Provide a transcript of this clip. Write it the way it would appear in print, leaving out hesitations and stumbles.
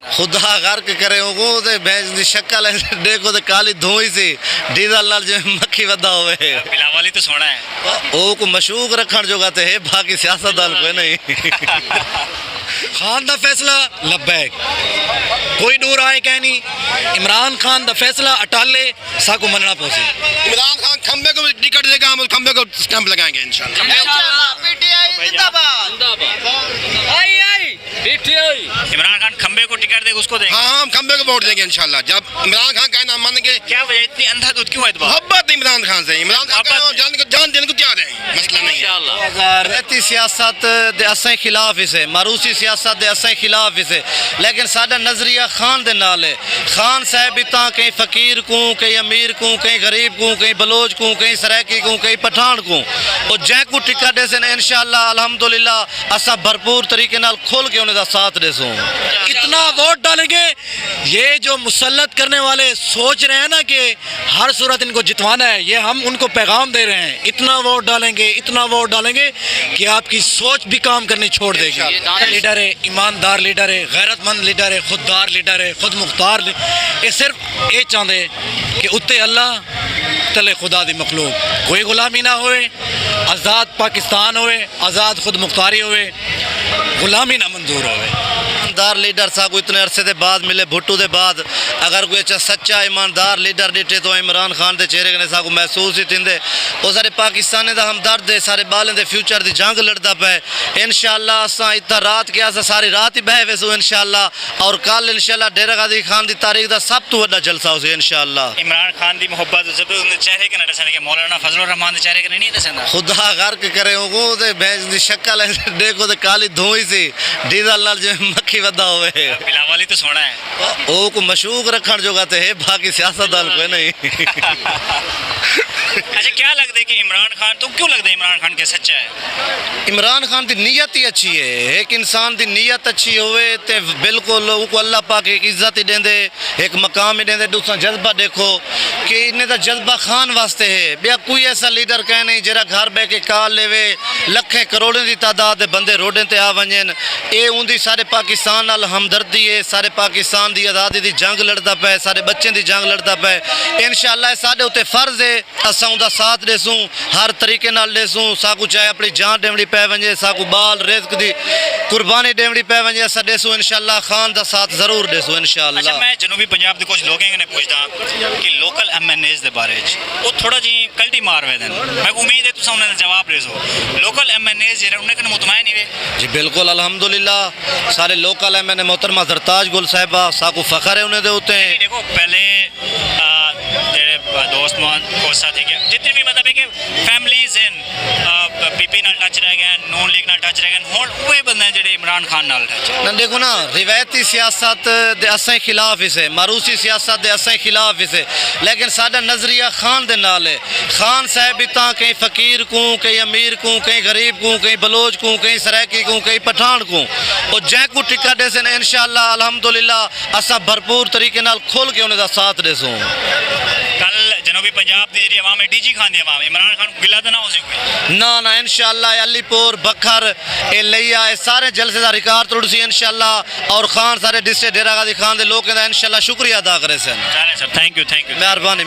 خدا غرق کرے وہ تے بھینس دی شکل دیکھو تے کالی دھوئی سی ڈیزل نال جو مکھی ودا ہوئے بلاول ہی تو سونا ہے او کو مشوق رکھن جو گا تے ہے باقی سیاستدان کوئی نہیں خان دا فیصلہ لبیک کوئی دور آئے کہ نہیں عمران خان دا فیصلہ اٹالے ساکو مننا پوسی عمران خان کھمبے کو ٹکٹ دے گا ہم کھمبے کو سٹمپ لگائیں گے انشاءاللہ پی ٹی آئی زندہ باد عمران خان کھمبے کو ٹکٹ دے گا اس کو دیں گے ہاں ہم کھمبے کو ووٹ دیں گے انشاءاللہ جب عمران خان کا نام مان گے کیا وجہ اتنی اندھا دودھ کیوں ہے اتبار محبت عمران خان سے عمران خان جان دینے کو کیا دیں مسئلہ نہیں ہے رہتی سیاست دے اسیں خلاف اسے ماروسی سیاست دے اسیں خلاف اسے لیکن ساڈا نظریہ خان دے نال ہے خان صاحب تاں کہیں فقیر کو کہیں امیر کو کہیں غریب کو کہیں بلوچ کو کہیں سرائکی کو کہیں پٹھان کو اور جے کو ٹکٹ دے سن انشاءاللہ الحمدللہ اسا بھرپور طریقے نال کھول کے انہیں دا ساتھ دے سوں اتنا ووٹ ڈالیں گے یہ جو مسلط کرنے والے سوچ رہے ہیں نا کہ ہر صورت ان کو جتوانا ہے یہ ہم ان کو پیغام دے رہے ہیں اتنا ووٹ ڈالیں گے اتنا ووٹ ڈالیں گے کہ آپ کی سوچ بھی کام کرنی چھوڑ دے گی لیڈر ہے ایماندار لیڈر ہے غیرت مند لیڈر ہے خوددار لیڈر ہے خود مختار یہ صرف یہ چاہتے کہ اتنے اللہ تلے خدا دی مخلوق کوئی غلامی نہ ہوئے آزاد پاکستان ہوئے آزاد خود مختاری ہوئے غلامی نہ منظور ہوئے ایماندار لیڈر صاحب کو اتنے عرصے دے بعد ملے بھٹو دے بعد اگر کوئی اچھا سچا ایماندار لیڈر ڈیٹے تو عمران خان دے چہرے کنے صاحب کو محسوس ہی تھندے وہ سارے پاکستان دا ہمدرد دے سارے بالیں دے فیوچر دی جنگ لڑدا پے انشاءاللہ اساں اتنا رات کیا اساں ساری رات ہی بہے ویسو انشاءاللہ اور کل انشاءاللہ ڈیرہ غازی خان دی تاریخ دا سب تو بڑا جلسہ ہو سی انشاءاللہ عمران خان دی محبت جب ان چہرے کے نہ دسن کہ مولانا فضل الرحمان دے چہرے کے نہیں دسن خدا غرق کرے وہ تے بھینس دی شکل دیکھو تے کالی دھوئی سی ڈیزل نال جو مکھی ودا ہوئے بلاول ہی تو سونا ہے او کو مشوق رکھن جو گا تے ہے باقی سیاستدان کوئی نہیں اچھا کیا لگتا ہے کہ عمران خان تو کیوں لگتا ہے عمران خان کے سچا ہے عمران خان دی نیت ہی اچھی ہے ایک انسان دی نیت اچھی ہوئے تے بالکل ان کو اللہ پاک ایک عزت ہی دیں دے ایک مقام ہی دیں دے دوسرا جذبہ دیکھو کہ انہیں دا جذبہ خان واسطے ہے بیا کوئی ایسا لیڈر کہہ نہیں جرا گھر بے کے کال لے وے لکھیں کروڑیں دی تعداد بندے روڈیں تے آ ونجن اے ان دی سارے پاکستان نال ہمدردی ہے سارے پاکستان دی آزادی دی جنگ لڑدا پے سارے بچیں دی جنگ لڑدا پے انشاءاللہ سارے اتے فرض ہے اساں دا ساتھ دے سوں ہر طریقے نال دے سوں ساکو چاہے اپنی جان ڈیوڑی پے ونجے ساکو بال رزق دی قربانی ڈیوڑی پے ونجے اساں دے سوں انشاءاللہ خان دا ساتھ ضرور دے سوں انشاءاللہ اچھا میں جنوبی پنجاب دے کچھ لوگیں نے پوچھدا کہ لوکل ایم این ایز دے بارے وہ تھوڑا جی کلٹی مار وے دین میں امید ہے تساں انہاں دا جواب دے سو لوکل ایم این ایز جڑے انہاں کنے مطمئن نہیں وے جی بالکل الحمدللہ سارے لوکل ایم این اے محترمہ زرتاج گل صاحبہ ساکو فخر ہے انہیں دے ہوتے ہیں دیکھو پہلے جڑے دوست مان کو ساتھی کے جتنے بھی مطلب ہے کہ فیملیز ہیں پی پی نال ٹچ رہ گئے نون لیگ نال ٹچ رہ گئے ہن اوے بندے جڑے عمران خان نال ٹچ نہ دیکھو نا روایتی سیاست دے اسیں خلاف اسے ماروسی سیاست دے اسیں خلاف اسے لیکن ساڈا نظریہ خان دے نال ہے خان صاحب تاں کہیں فقیر کو کہیں امیر کو کہیں غریب کو کہیں بلوچ کو کہیں سرائکی کو کہیں پٹھان کو اور جے کو ٹکٹ دے سن انشاءاللہ الحمدللہ اسا بھرپور طریقے نال کھول کے انہیں دا ساتھ دے سوں کل جنوبی پنجاب دی جڑی عوام ہے ڈی جی خان دی عوام عمران خان کو گلا تو نہ ہو سی کوئی نہ انشاءاللہ علی پور بکھر اے لیا اے سارے جلسے دا ریکارڈ توڑ سی انشاءاللہ اور خان سارے ڈسٹرکٹ ڈیرہ غازی خان دے لوگ دا انشاءاللہ شکریہ ادا کرے سن چلیں سر تھینک یو مہربانی